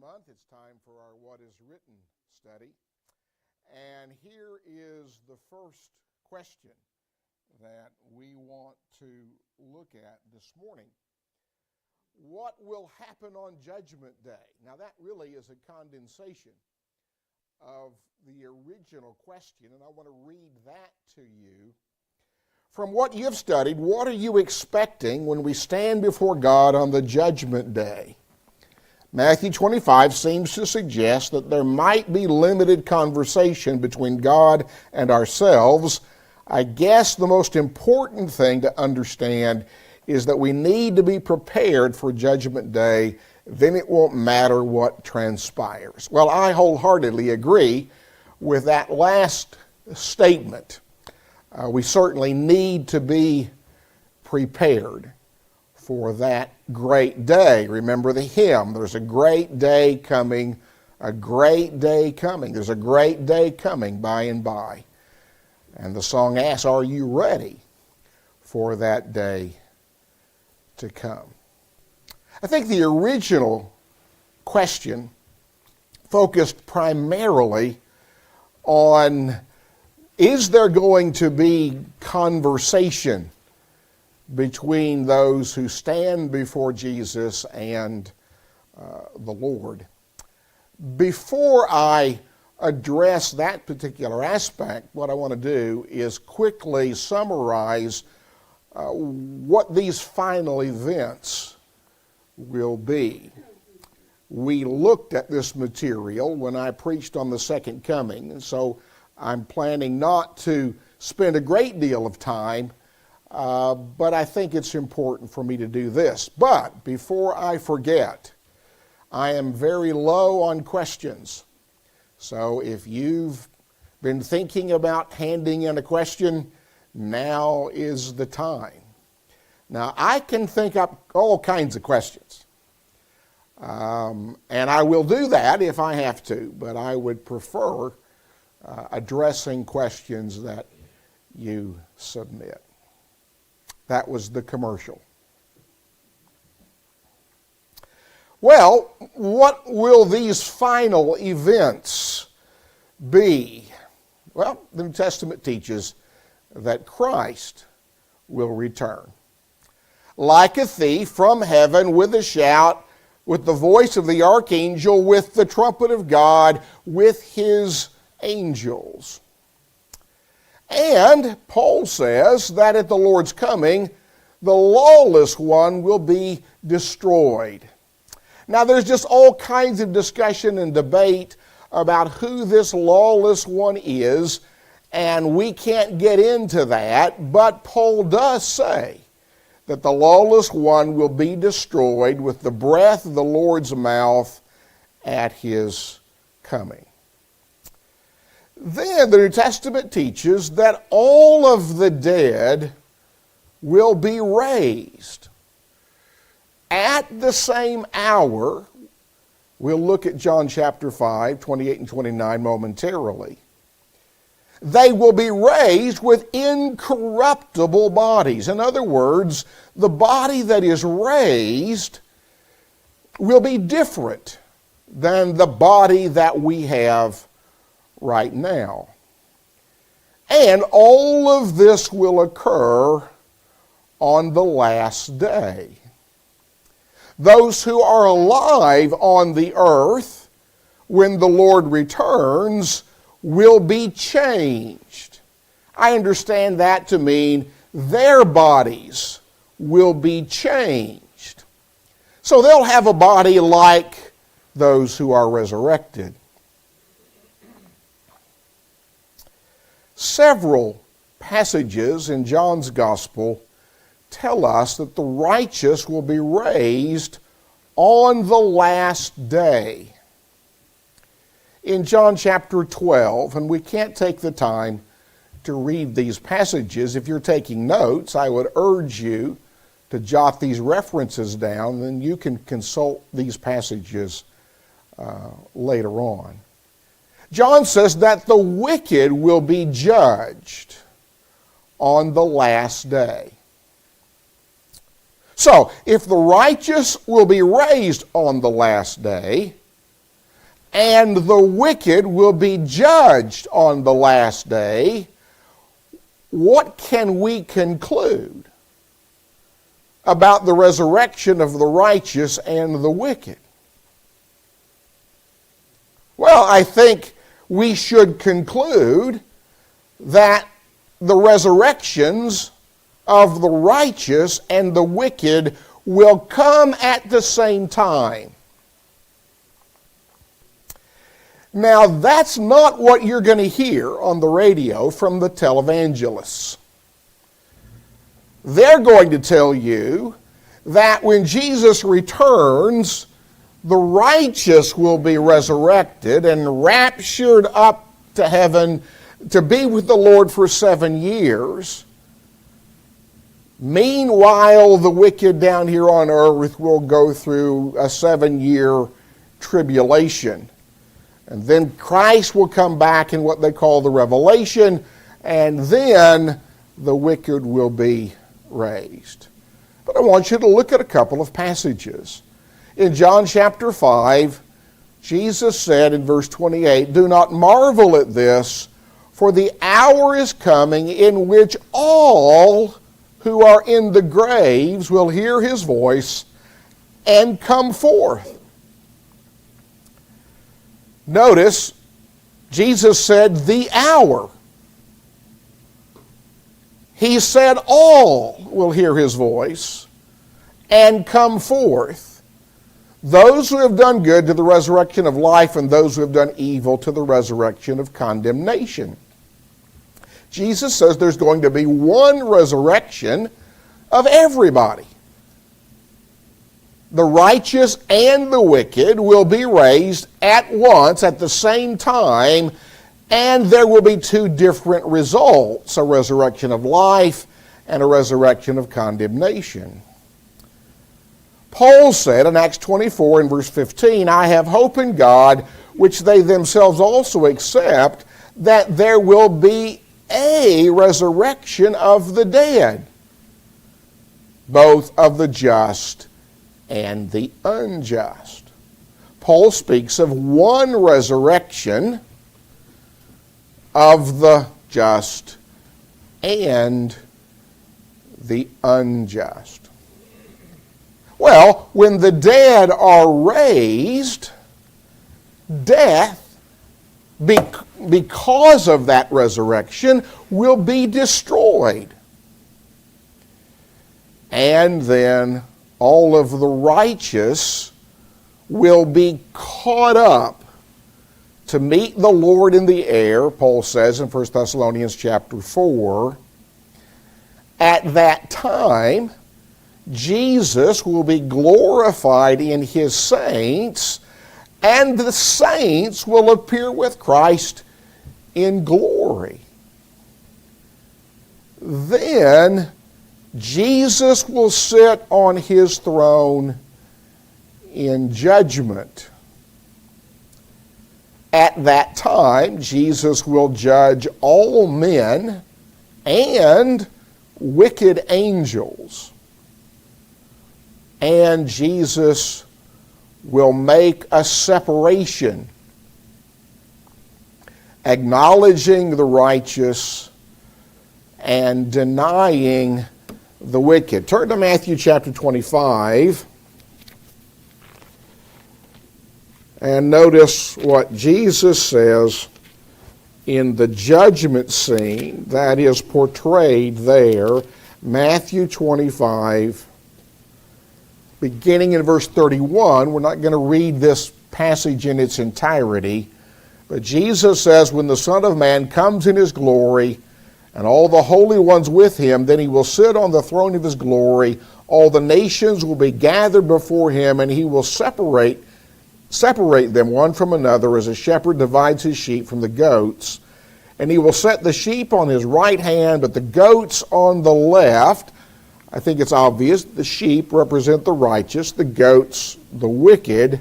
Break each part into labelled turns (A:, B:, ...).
A: month, it's time for our What is Written study. And here is the first question that we want to look at this morning. What will happen on Judgment Day? Now that really is a condensation of the original question, and I want to read that to you. From what you've studied, what are you expecting when we stand before God on the Judgment Day? Matthew 25 seems to suggest that there might be limited conversation between God and ourselves. I guess the most important thing to understand is that we need to be prepared for Judgment Day. Then it won't matter what transpires. Well, I wholeheartedly agree with that last statement. We certainly need to be prepared for that great day. Remember the hymn, there's a great day coming, a great day coming. There's a great day coming by and by. And the song asks, are you ready for that day to come? I think the original question focused primarily on, is there going to be conversation between those who stand before Jesus and the Lord? Before I address that particular aspect, what I want to do is quickly summarize what these final events will be. We looked at this material when I preached on the second coming, and so I'm planning not to spend a great deal of time, but I think it's important for me to do this. But before I forget, I am very low on questions. So if you've been thinking about handing in a question, now is the time. Now, I can think up all kinds of questions. And I will do that if I have to, but I would prefer addressing questions that you submit. That was the commercial. Well, what will these final events be? Well, the New Testament teaches that Christ will return. Like a thief from heaven with a shout, with the voice of the archangel, with the trumpet of God, with his angels. And Paul says that at the Lord's coming, the lawless one will be destroyed. Now there's just all kinds of discussion and debate about who this lawless one is, and we can't get into that, but Paul does say that the lawless one will be destroyed with the breath of the Lord's mouth at his coming. Then the New Testament teaches that all of the dead will be raised. At the same hour, we'll look at John chapter 5, 28 and 29 momentarily. They will be raised with incorruptible bodies. In other words, the body that is raised will be different than the body that we have right now. And all of this will occur on the last day. Those who are alive on the earth when the Lord returns will be changed. I understand that to mean their bodies will be changed. So they'll have a body like those who are resurrected. Several passages in John's Gospel tell us that the righteous will be raised on the last day. In John chapter 12, and we can't take the time to read these passages. If you're taking notes, I would urge you to jot these references down, then you can consult these passages later on. John says that the wicked will be judged on the last day. So, if the righteous will be raised on the last day, and the wicked will be judged on the last day, what can we conclude about the resurrection of the righteous and the wicked? Well, I think we should conclude that the resurrections of the righteous and the wicked will come at the same time. Now, that's not what you're going to hear on the radio from the televangelists. They're going to tell you that when Jesus returns, the righteous will be resurrected and raptured up to heaven to be with the Lord for 7 years. Meanwhile, the wicked down here on earth will go through a 7-year tribulation. And then Christ will come back in what they call the revelation, and then the wicked will be raised. But I want you to look at a couple of passages. In John chapter 5, Jesus said in verse 28, "Do not marvel at this, for the hour is coming in which all who are in the graves will hear his voice and come forth." Notice, Jesus said the hour. He said all will hear his voice and come forth. Those who have done good to the resurrection of life, and those who have done evil to the resurrection of condemnation. Jesus says there's going to be one resurrection of everybody. The righteous and the wicked will be raised at once, at the same time, and there will be two different results, a resurrection of life and a resurrection of condemnation. Paul said in Acts 24 and verse 15, "I have hope in God, which they themselves also accept, that there will be a resurrection of the dead, both of the just and the unjust." Paul speaks of one resurrection of the just and the unjust. Well, when the dead are raised, death, because of that resurrection, will be destroyed. And then all of the righteous will be caught up to meet the Lord in the air, Paul says in 1 Thessalonians chapter 4. At that time, Jesus will be glorified in his saints, and the saints will appear with Christ in glory. Then Jesus will sit on his throne in judgment. At that time, Jesus will judge all men and wicked angels. And Jesus will make a separation, acknowledging the righteous and denying the wicked. Turn to Matthew chapter 25 and notice what Jesus says in the judgment scene that is portrayed there. Matthew 25, beginning in verse 31. We're not going to read this passage in its entirety, but Jesus says, "When the Son of Man comes in his glory, and all the holy ones with him, then he will sit on the throne of his glory. All the nations will be gathered before him, and he will separate them one from another, as a shepherd divides his sheep from the goats. And he will set the sheep on his right hand, but the goats on the left." I think it's obvious the sheep represent the righteous, the goats the wicked.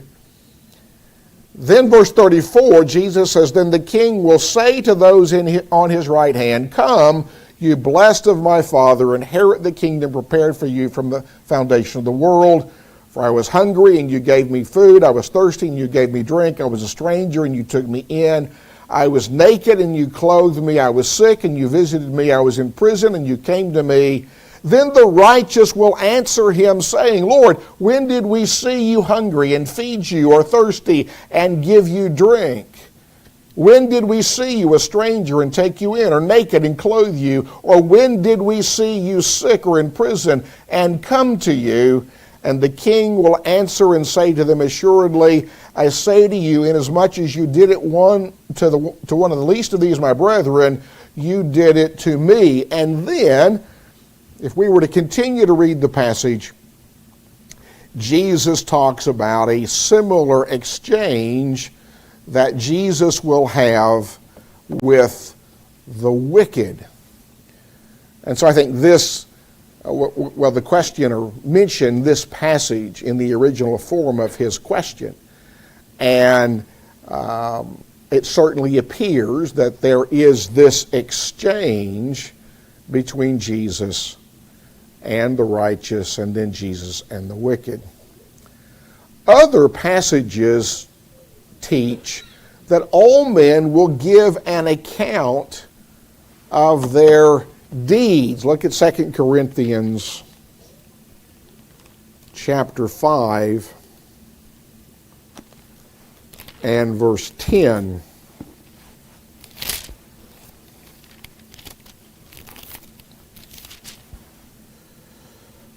A: Then verse 34, Jesus says, "Then the king will say to those on his right hand, 'Come, you blessed of my Father, inherit the kingdom prepared for you from the foundation of the world. For I was hungry, and you gave me food. I was thirsty, and you gave me drink. I was a stranger, and you took me in. I was naked, and you clothed me. I was sick, and you visited me. I was in prison, and you came to me. Then the righteous will answer him, saying, Lord, when did we see you hungry and feed you, or thirsty and give you drink? When did we see you a stranger and take you in, or naked and clothe you? Or when did we see you sick or in prison and come to you? And the king will answer and say to them, Assuredly, I say to you, inasmuch as you did it to one of the least of these my brethren, you did it to me. And then, if we were to continue to read the passage, Jesus talks about a similar exchange that Jesus will have with the wicked. And so I think this, the questioner mentioned this passage in the original form of his question. And it certainly appears that there is this exchange between Jesus and the righteous, and then Jesus and the wicked. Other passages teach that all men will give an account of their deeds. Look at 2 Corinthians chapter 5 and verse 10.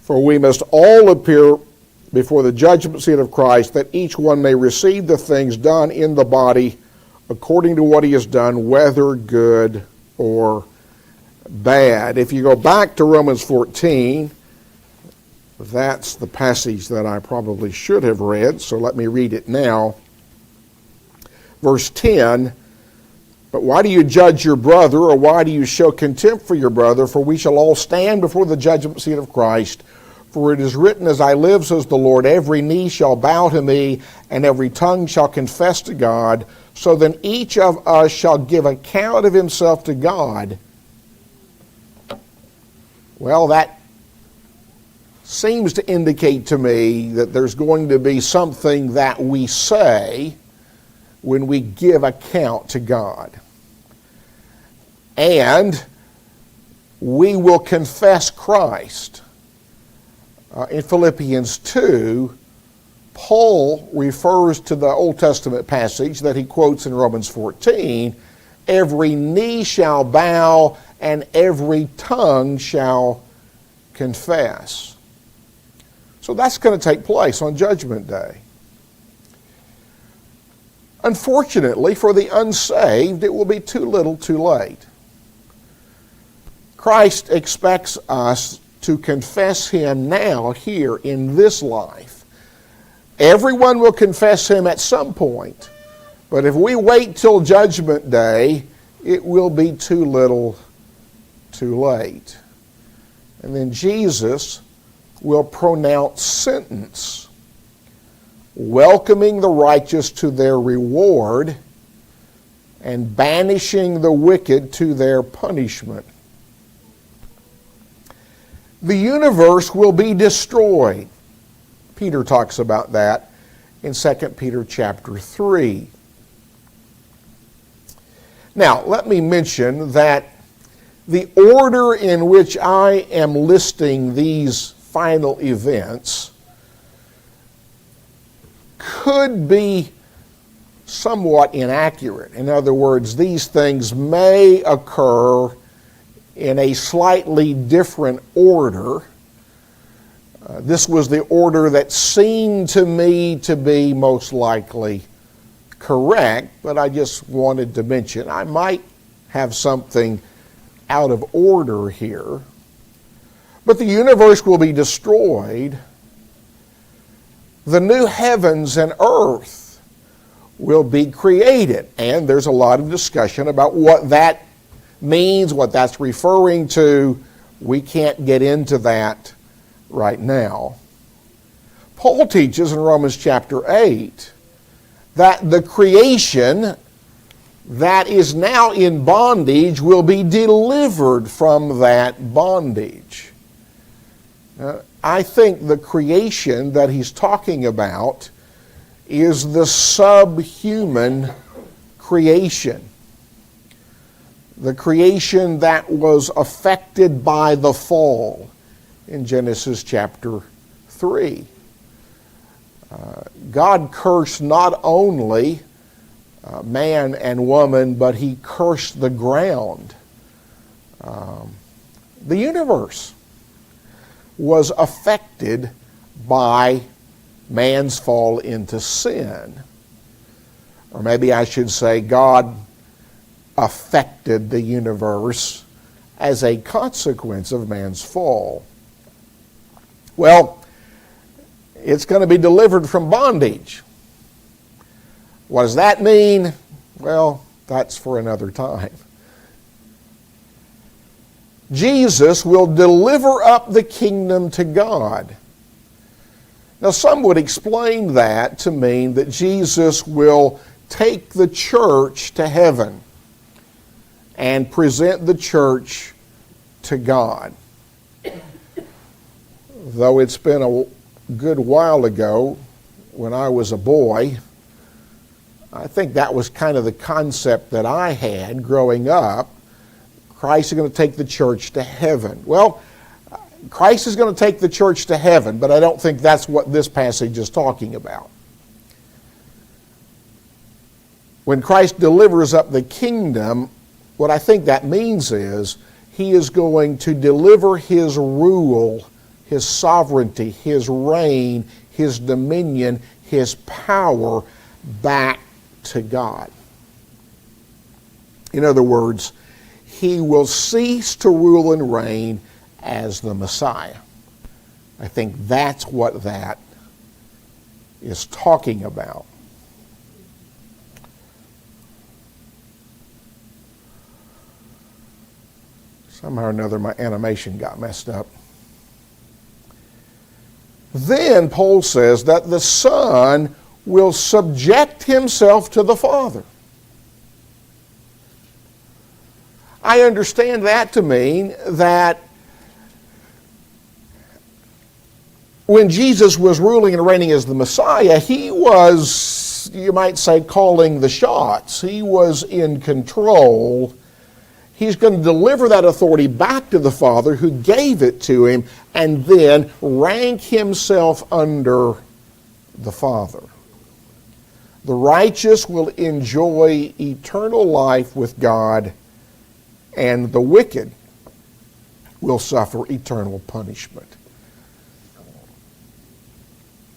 A: For we must all appear before the judgment seat of Christ, that each one may receive the things done in the body according to what he has done, whether good or bad. If you go back to Romans 14, that's the passage that I probably should have read, so let me read it now. Verse 10, But why do you judge your brother, or why do you show contempt for your brother? For we shall all stand before the judgment seat of Christ. For it is written, As I live, says the Lord, every knee shall bow to me, and every tongue shall confess to God. So then each of us shall give account of himself to God. Well, that seems to indicate to me that there's going to be something that we say when we give account to God. And we will confess Christ. In Philippians 2, Paul refers to the Old Testament passage that he quotes in Romans 14, every knee shall bow and every tongue shall confess. So that's going to take place on Judgment Day. Unfortunately, for the unsaved, it will be too little too late. Christ expects us to confess him now, here, in this life. Everyone will confess him at some point, but if we wait till Judgment Day, it will be too little too late. And then Jesus will pronounce sentence, welcoming the righteous to their reward and banishing the wicked to their punishment. The universe will be destroyed. Peter talks about that in 2 Peter chapter 3. Now, let me mention that the order in which I am listing these final events could be somewhat inaccurate. In other words, these things may occur in a slightly different order. This was the order that seemed to me to be most likely correct, but I just wanted to mention I might have something out of order here. But the universe will be destroyed. The new heavens and earth will be created. And there's a lot of discussion about what that means, what that's referring to. We can't get into that right now. Paul teaches in Romans chapter 8 that the creation that is now in bondage will be delivered from that bondage. I think the creation that he's talking about is the subhuman creation. The creation that was affected by the fall in Genesis chapter 3. God cursed not only man and woman, but he cursed the ground. The universe was affected by man's fall into sin. Or maybe I should say God affected the universe as a consequence of man's fall. Well, it's going to be delivered from bondage. What does that mean? Well, that's for another time. Jesus will deliver up the kingdom to God. Now, some would explain that to mean that Jesus will take the church to heaven and present the church to God. Though it's been a good while ago when I was a boy, I think that was kind of the concept that I had growing up. Christ is going to take the church to heaven. Well, Christ is going to take the church to heaven, but I don't think that's what this passage is talking about. When Christ delivers up the kingdom, what I think that means is he is going to deliver his rule, his sovereignty, his reign, his dominion, his power back to God. In other words, he will cease to rule and reign as the Messiah. I think that's what that is talking about. Somehow or another my animation got messed up. Then Paul says that the Son will subject himself to the Father. I understand that to mean that when Jesus was ruling and reigning as the Messiah, he was, you might say, calling the shots. He was in control. He's going to deliver that authority back to the Father who gave it to him and then rank himself under the Father. The righteous will enjoy eternal life with God, and the wicked will suffer eternal punishment.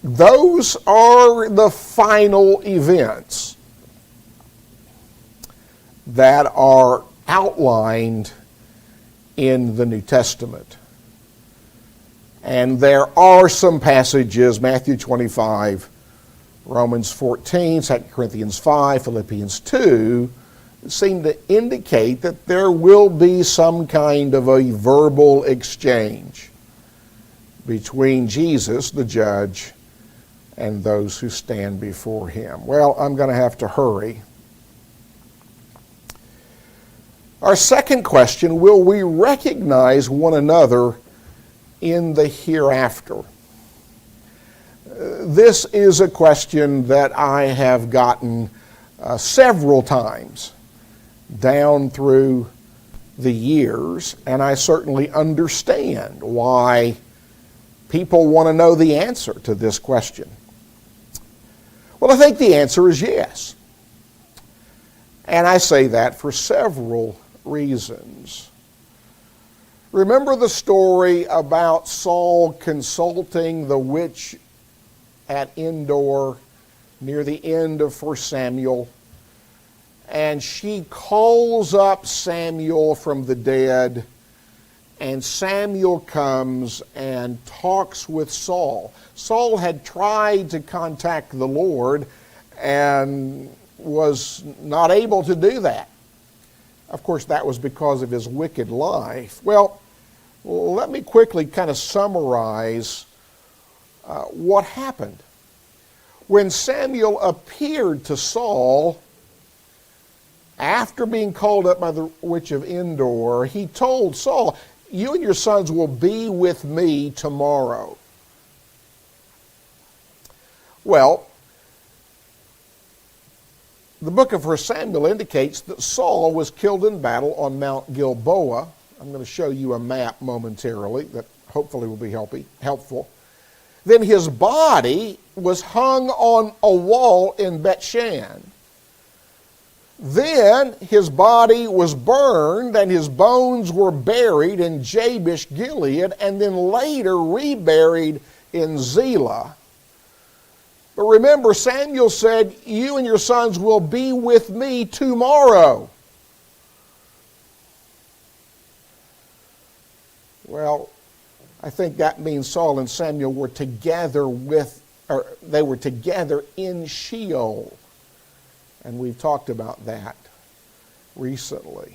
A: Those are the final events that are outlined in the New Testament. And there are some passages, Matthew 25, Romans 14, 2 Corinthians 5, Philippians 2, seem to indicate that there will be some kind of a verbal exchange between Jesus, the judge, and those who stand before him. Well, I'm going to have to hurry. Our second question, will we recognize one another in the hereafter? This is a question that I have gotten several times down through the years, and I certainly understand why people want to know the answer to this question. Well, I think the answer is yes. And I say that for several reasons. Remember the story about Saul consulting the witch at Endor near the end of 1 Samuel? And she calls up Samuel from the dead, and Samuel comes and talks with Saul. Saul had tried to contact the Lord and was not able to do that. Of course, that was because of his wicked life. Well, let me quickly kind of summarize what happened. When Samuel appeared to Saul, after being called up by the witch of Endor, he told Saul, you and your sons will be with me tomorrow. Well, the book of 1 Samuel indicates that Saul was killed in battle on Mount Gilboa. I'm going to show you a map momentarily that hopefully will be helpful. Then his body was hung on a wall in Bethshan. Then his body was burned and his bones were buried in Jabesh Gilead and then later reburied in Zelah. But remember, Samuel said, you and your sons will be with me tomorrow. Well, I think that means Saul and Samuel were together they were together in Sheol. And we've talked about that recently.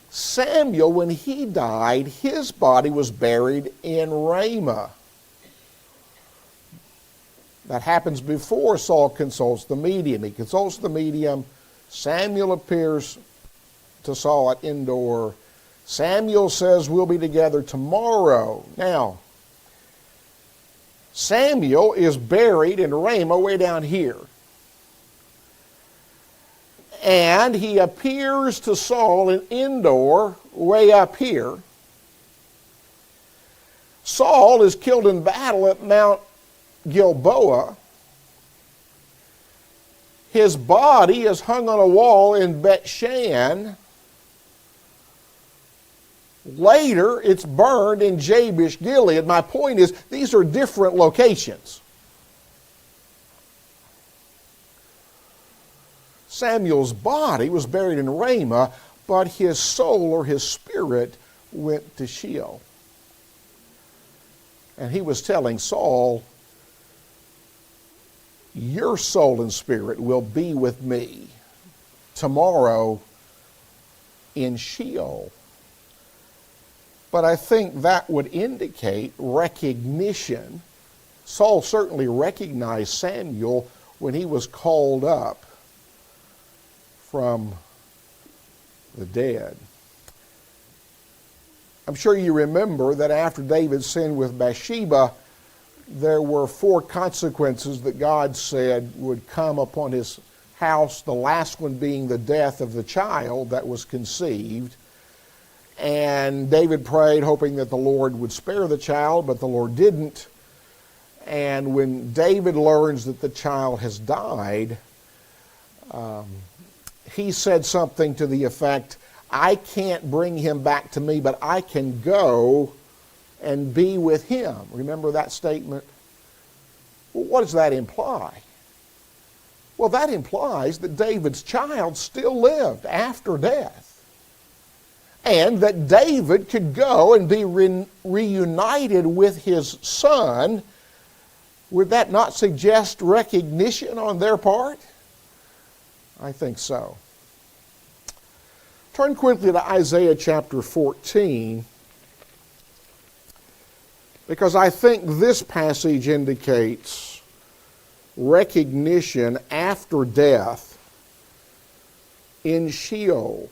A: Samuel, when he died, his body was buried in Ramah. That happens before Saul consults the medium. He consults the medium. Samuel appears to Saul at Endor. Samuel says, we'll be together tomorrow. Now, Samuel is buried in Ramah way down here. And he appears to Saul in Endor way up here. Saul is killed in battle at Mount Gilboa. His body is hung on a wall in Bethshan. Later, it's burned in Jabesh Gilead. My point is, these are different locations. Samuel's body was buried in Ramah, but his soul or his spirit went to Sheol. And he was telling Saul, your soul and spirit will be with me tomorrow in Sheol. But I think that would indicate recognition. Saul certainly recognized Samuel when he was called up from the dead. I'm sure you remember that after David sinned with Bathsheba, there were 4 consequences that God said would come upon his house, the last one being the death of the child that was conceived. And David prayed, hoping that the Lord would spare the child, but the Lord didn't. And when David learns that the child has died, he said something to the effect, I can't bring him back to me, but I can go and be with him. Remember that statement? Well, what does that imply? Well, that implies that David's child still lived after death. And that David could go and be reunited with his son. Would that not suggest recognition on their part? I think so. Turn quickly to Isaiah chapter 14, because I think this passage indicates recognition after death in Sheol.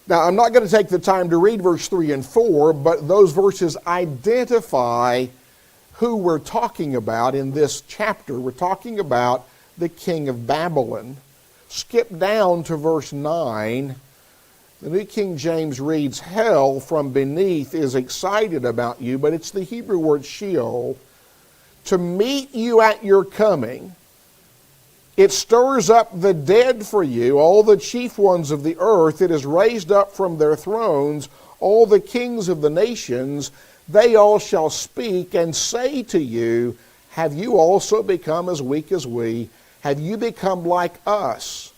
A: Now, I'm not going to take the time to read verse 3 and 4, but those verses identify who we're talking about in this chapter. We're talking about the king of Babylon. Skip down to verse 9. The New King James reads, hell from beneath is excited about you, but it's the Hebrew word Sheol, to meet you at your coming. It stirs up the dead for you, all the chief ones of the earth. It is raised up from their thrones, all the kings of the nations. They all shall speak and say to you, have you also become as weak as we? Have you become like us?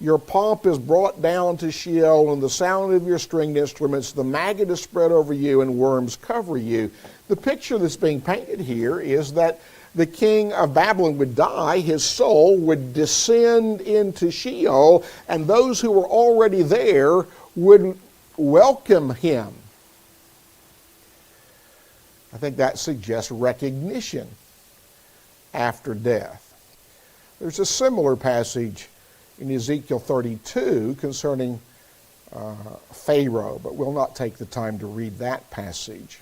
A: Your pomp is brought down to Sheol, and the sound of your stringed instruments, the maggot is spread over you, and worms cover you. The picture that's being painted here is that the king of Babylon would die, his soul would descend into Sheol, and those who were already there would welcome him. I think that suggests recognition after death. There's a similar passage in Ezekiel 32 concerning Pharaoh, but we'll not take the time to read that passage.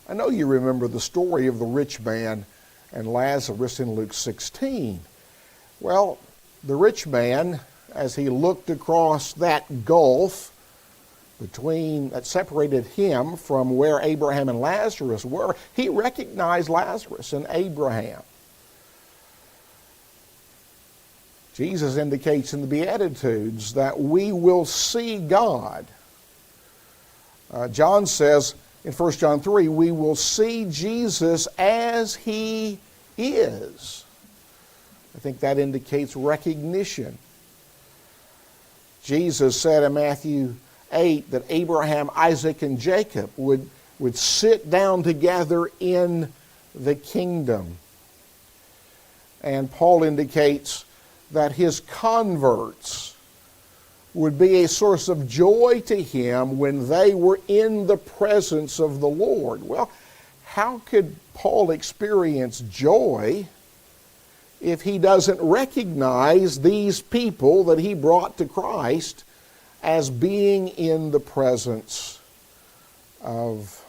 A: I know you remember the story of the rich man and Lazarus in Luke 16. Well, the rich man, as he looked across that gulf that separated him from where Abraham and Lazarus were, he recognized Lazarus and Abraham. Jesus indicates in the Beatitudes that we will see God. John says in 1 John 3, we will see Jesus as he is. I think that indicates recognition. Jesus said in Matthew 8 that Abraham, Isaac, and Jacob would sit down together in the kingdom. And Paul indicates that his converts would be a source of joy to him when they were in the presence of the Lord. Well, how could Paul experience joy if he doesn't recognize these people that he brought to Christ as being in the presence of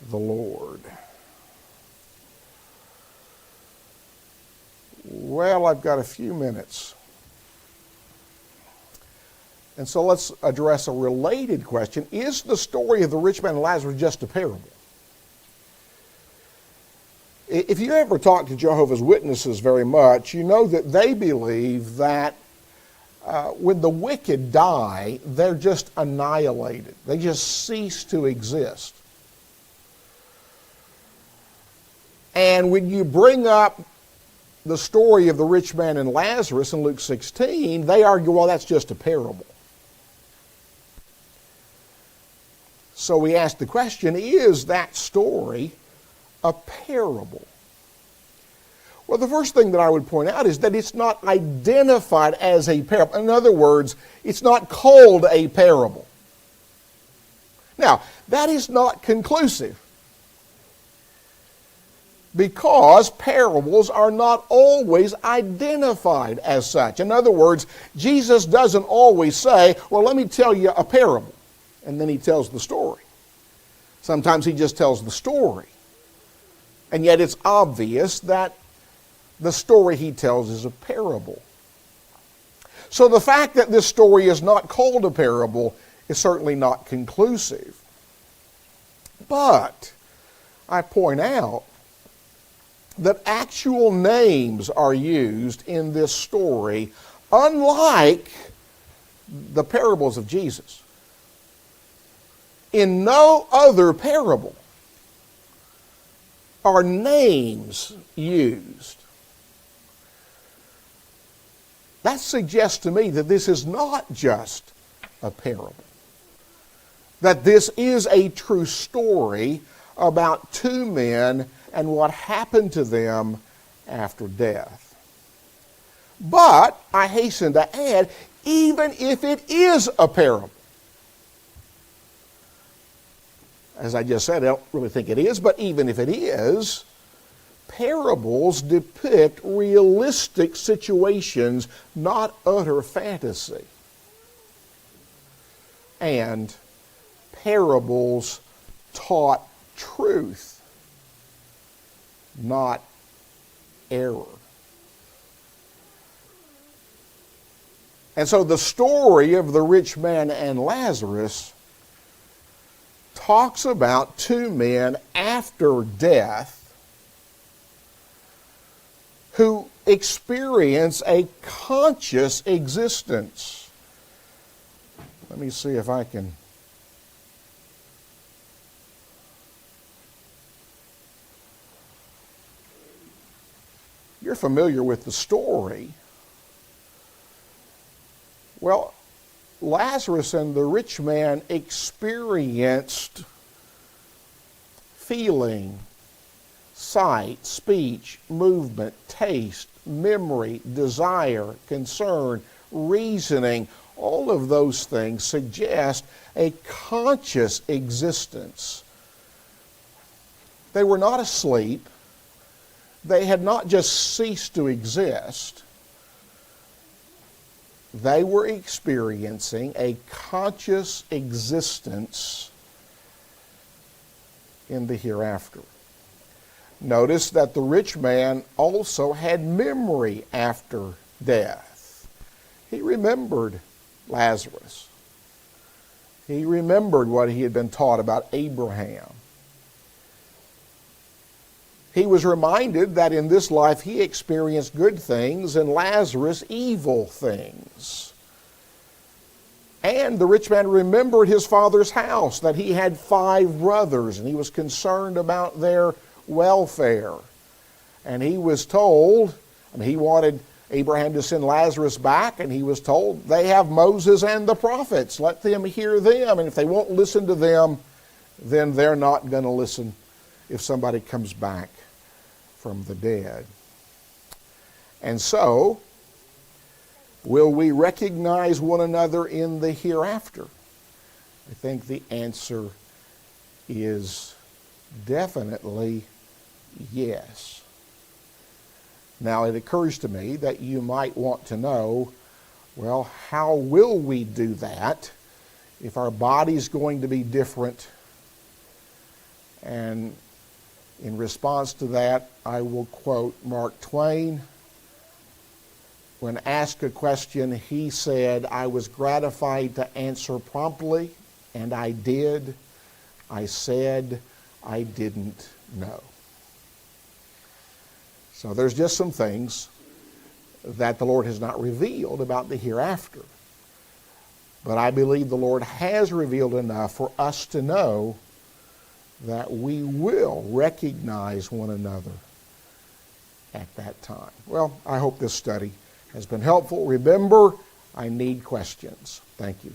A: the Lord? Well, I've got a few minutes. And so let's address a related question. Is the story of the rich man and Lazarus just a parable? If you ever talk to Jehovah's Witnesses very much, you know that they believe that when the wicked die, they're just annihilated. They just cease to exist. And when you bring up the story of the rich man and Lazarus in Luke 16, they argue, well, that's just a parable. So we ask the question, is that story a parable? Well, the first thing that I would point out is that it's not identified as a parable. In other words, it's not called a parable. Now, that is not conclusive, because parables are not always identified as such. In other words, Jesus doesn't always say, well, let me tell you a parable, and then he tells the story. Sometimes he just tells the story. And yet it's obvious that the story he tells is a parable. So the fact that this story is not called a parable is certainly not conclusive. But I point out that actual names are used in this story, unlike the parables of Jesus. In no other parable are names used. That suggests to me that this is not just a parable, that this is a true story about two men and what happened to them after death. But, I hasten to add, even if it is a parable, as I just said, I don't really think it is, but even if it is, parables depict realistic situations, not utter fantasy. And parables taught truth, not error. And so the story of the rich man and Lazarus talks about two men after death who experience a conscious existence. Let me see if I can. You're familiar with the story. Well, Lazarus and the rich man experienced feeling, sight, speech, movement, taste, memory, desire, concern, reasoning. All of those things suggest a conscious existence. They were not asleep. They had not just ceased to exist. they were experiencing a conscious existence in the hereafter. Notice that the rich man also had memory after death. He remembered Lazarus. He remembered what he had been taught about Abraham. He was reminded that in this life he experienced good things and Lazarus evil things. And the rich man remembered his father's house, that he had 5 brothers, and he was concerned about their welfare. And he was told, he wanted Abraham to send Lazarus back, and he was told, they have Moses and the prophets. Let them hear them, and if they won't listen to them, then they're not going to listen if somebody comes back from the dead. And so, will we recognize one another in the hereafter? I think the answer is definitely yes. Now, it occurs to me that you might want to know, well, how will we do that if our body's going to be different? And in response to that, I will quote Mark Twain. When asked a question, he said, "I was gratified to answer promptly, and I did. I said I didn't know." So there's just some things that the Lord has not revealed about the hereafter. But I believe the Lord has revealed enough for us to know that we will recognize one another at that time. Well, I hope this study has been helpful. Remember, I need questions. Thank you.